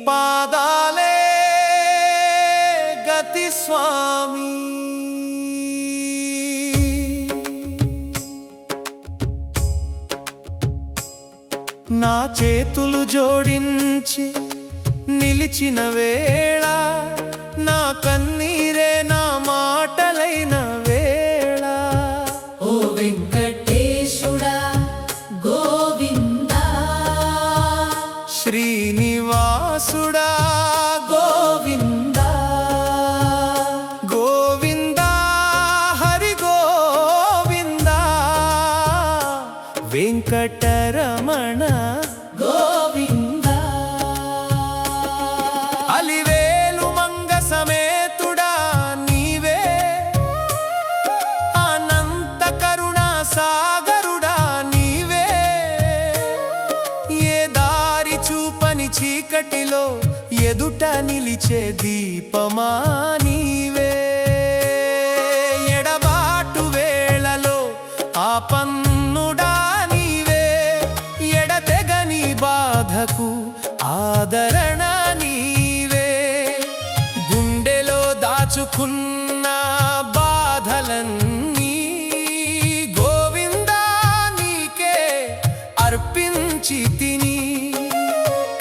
పాదాలే గతి స్వామి నా చేతులు జోడించి నిలిచిన వేళ నా కన్నీరే నా మాటలైన వేళ ఓ వెంకటేశుడా గోవిందా శ్రీనివాసుడా గోవిందా గోవిందా హరి గోవిందా వెంకటరమణ గోవిందా అలివేలు మంగ సమేతుడా నీవే అనంత కరుణా సాగరుడా నీవే ఏ దారి చూపని చీకటిలో ఎదుట నిలిచే దీపమా నీవే ఎడబాటు వేళలో ఆపన్నుడా నీవే ఎడతెగని బాధకు ఆదరణ నీవే గుండెలో దాచుకున్న బాధలన్నీ గోవిందా నీకే అర్పించి తిని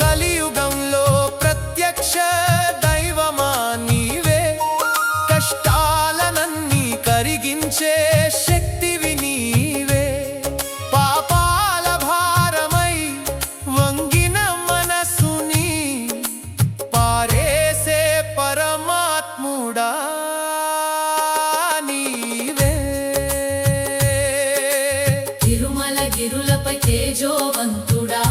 కలియుగంలో ప్రత్యక్ష దైవమా నీవే కష్టాలనన్నీ కరిగించే శక్తివి నీవే పాపాల భారమై వంగిన మనసుని పారేసే పరమాత్ముడా నీవే తిరుమల గిరులపై తేజోవంతుడా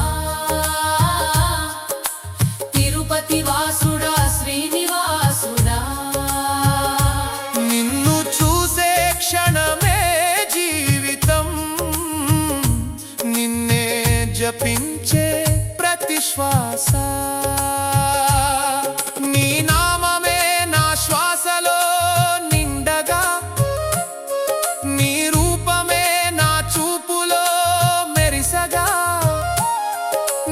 తిరుపతి వాసుడా శ్రీనివాసుడా నిన్ను చూసే క్షణమే జీవితం నిన్నే జపించే ప్రతి శ్వాస నీ నామమే నా శ్వాసలో నిండగా నీ రూపమే నా చూపులో మెరిసగా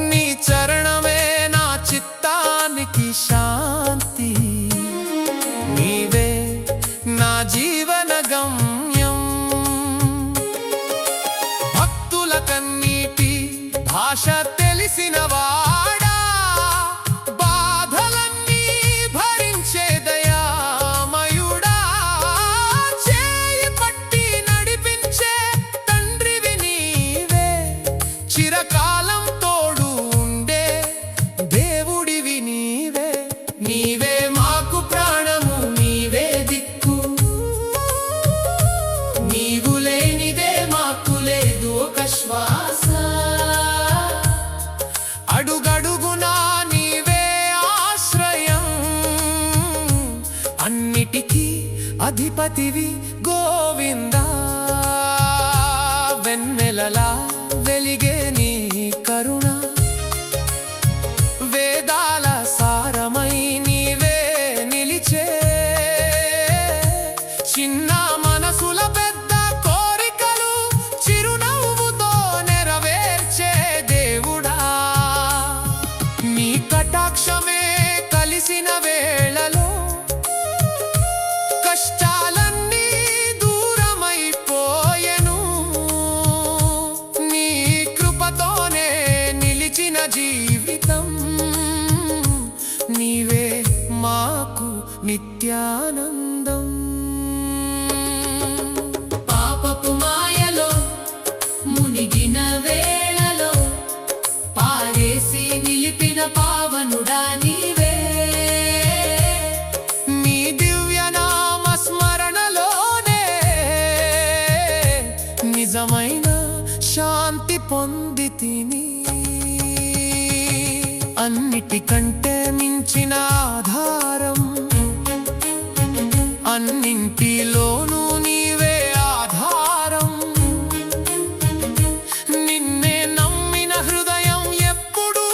నీ చరణమే నా చిత్తానికి శాంతి నీవే నా జీవన గమ్యం భక్తుల కన్నీటి భాష తెలిసిన వాడా బాధలన్నీ భరించే దయామయుడా చేయి పట్టి నడిపించే తండ్రివి నీవే చిరకాలం తోడు ఉండే దేవుడివి నీవే నీవే మాకు ప్రాణము నీవే దిక్కు నీవు లేనిదే మాకు లేదు ఒక శ్వాస అడుగడుగునా నీవే ఆశ్రయం అన్నిటికీ అధిపతివి గోవిందా వెన్నెలలా వెలిగే నీ కరుణ వేదాల సారమై నీవే నిలిచే చిన్న మనసుల పెద్ద కోరికలు చిరునవ్వుతో నెరవేర్చే దేవుడా నీ కటాక్షమే కలిసిన వేళలో కష్టాలన్నీ దూరమైపోయెను నీ కృపతోనే నిలిచిన జీవితం నీవే మాకు నిత్యానందం పాపపు మాయలో మునిగిన వేళలో పారేసి నిలిపిన పావనుడా నీవే నీ దివ్యనామ స్మరణలోనే నిజమైన శాంతి పొంది తిని అన్నిటికంటే మించిన ఆధారం అన్నింటిలోనూ నీవే ఆధారం నిన్నే నమ్మిన హృదయం ఎప్పుడూ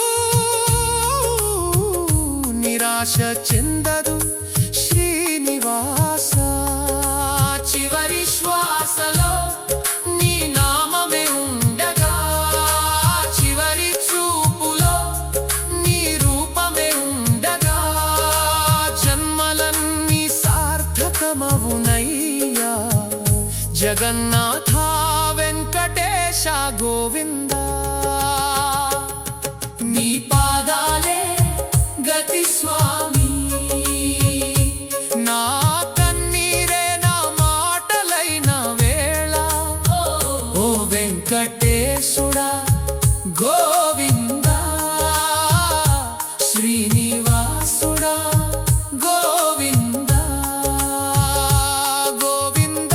నిరాశ చెందదు శ్రీనివాస చివరి శ్వాసలో నీ నామమే ఉండగా చివరి చూపులో నీ రూపమే జగన్నాథ వెంకటేశ గోవింద నీ పాదాలే గతి స్వామి నా కన్నీరే నా మాటలైన వేళ ఓ వెంకటేశుడా గోవింద శ్రీనివాసుడా గోవింద గోవింద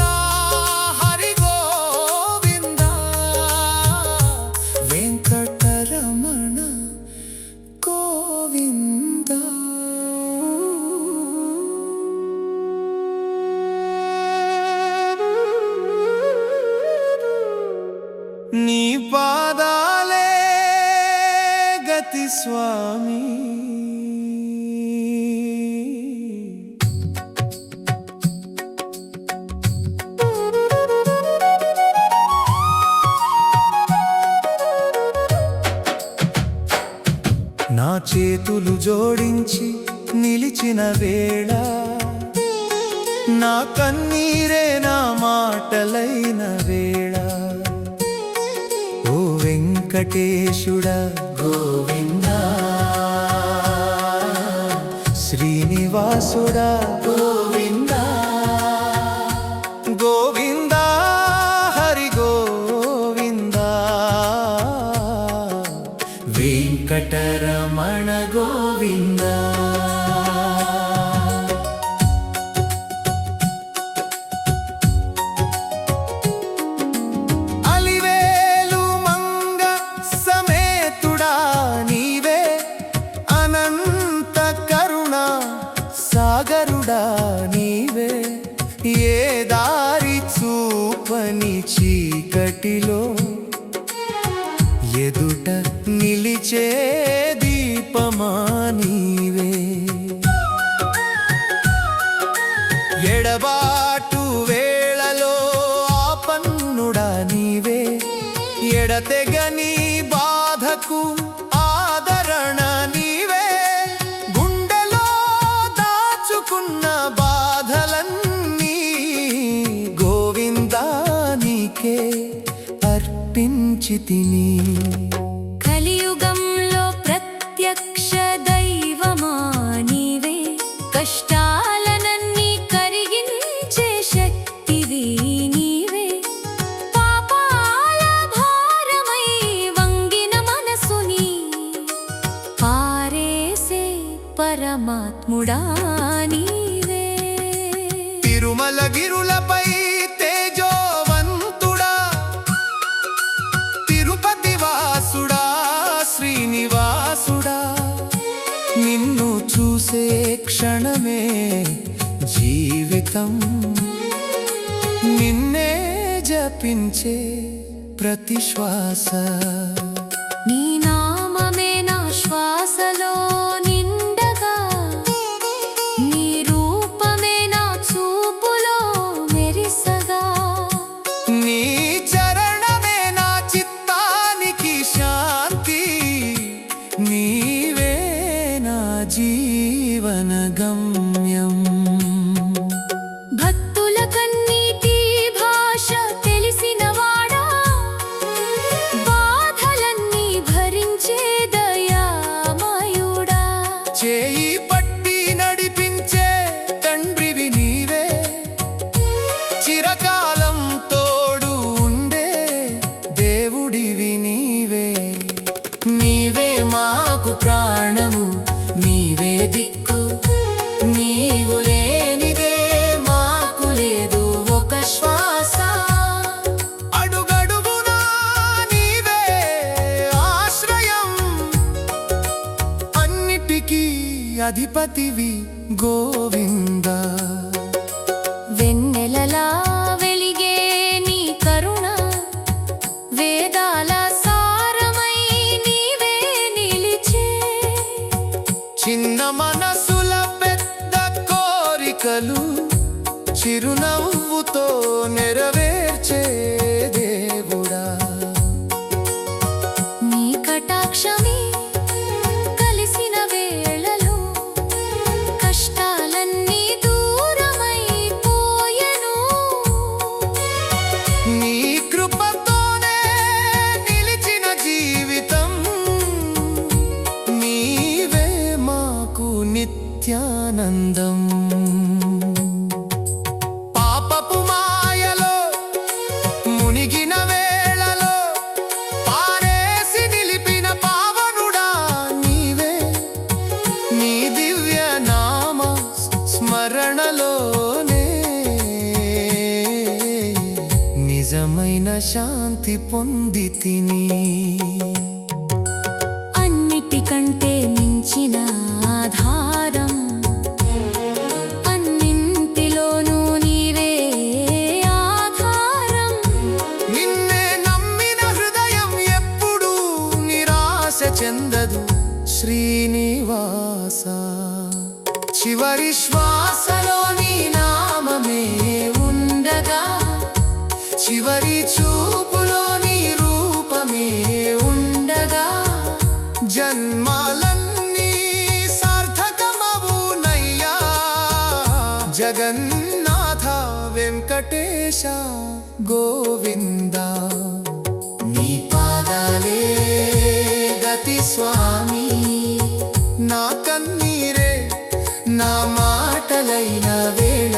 హరి గోవింద వెంకటరమణ గోవింద నీ పాదాలే గతి స్వామి నా చేతులు జోడించి నిలిచిన వేళ నా కన్నీరే నా మాటలైన వేళ ఓ వెంకటేశుడా గోవింద శ్రీనివాసుడా గోవింద గోవింద హరి గోవింద వెంకటరమణ గోవింద అలివేలు మంగ సమేతుడా నీవే అనంత కరుణ సాగరుడా నీవే ఏ దారి చూపని చీకటిలో ఎదుట నిలిచే దీపమా నీవే ఎడబాటు వేళలో ఆపన్నుడా నీవే ఎడతెగని బాధకు ఆదరణ నీవే గుండెలో దాచుకున్న బాధలన్నీ గోవిందా నీకే అర్పించితిని కలియుగంలో ప్రత్యక్ష దైవమా నీవే కష్టాలనన్నీ కరిగించే శక్తివి నీవే పాపాల భారమై వంగిన మనసుని పారేసే పరమాత్ముడా నీవే తిరుమల గిరులపై తేజోవంతుడా తిరుపతి వాసుడా శ్రీనివాసుడా నిన్ను చూసే క్షణమే జీవితం నిన్నే జపించే ప్రతి శ్వాస నీ నామమే నా శ్వాసలో నిండగా నీ రూపమే నా చూపులో మెరిసగా నీ చరణమే నా చిత్తానికి శాంతి నీవే నా జీవన గమ్యం భక్తుల కన్నీటి భాష తెలిసినవాడా బాధలన్నీ భరించే దయామయుడా చేయి పట్టి నడిపించే తండ్రివి నీవే చిరకాలం తోడు ఉండే దేవుడివి నీవే నీవే మాకు ప్రాణము నీవే దిక్కు నీవు లేనిదే మాకు లేదు ఒక శ్వాస అడుగడుగునా నీవే ఆశ్రయం అన్నిటికీ అధిపతివి గోవింద వెన్నెలలా వెలిగే నీ కరుణ వేదాల సారమై నీవే నిలిచే చిన్న మనసుల పెద్ద కోరికలు చిరునవ్వుతో నెరవేర్చే దేవుడా నీ కటాక్షమే కలిసిన వేళలో కష్టాలన్నీ దూరమైపోయెను నిత్యానందం. పాపపు మాయలో మునిగిన వేళలో పారేసి నిలిపిన పావనుడా నీవే. నీ దివ్య నామ స్మరణలోనే నిజమైన శాంతి పొందితిని. అన్నిటికంటే మించిన ఆధారం, అన్నింటిలోనూ నీవే ఆధారం. నిన్నే నమ్మిన హృదయం ఎప్పుడూ నిరాశ చెందదు శ్రీనివాస. చివరి శ్వాసలో నీ నామమే ఉండగా, చివరి చూపులో నీ రూపమే ఉండగా, జన్మాలన్నీ సార్థకమవునయ్యా. జగన్నాథ వెంకటేశ గోవింద. నీ పాదాలే గతి స్వామి, నా కన్నీరే నా మాటలైన వేళ.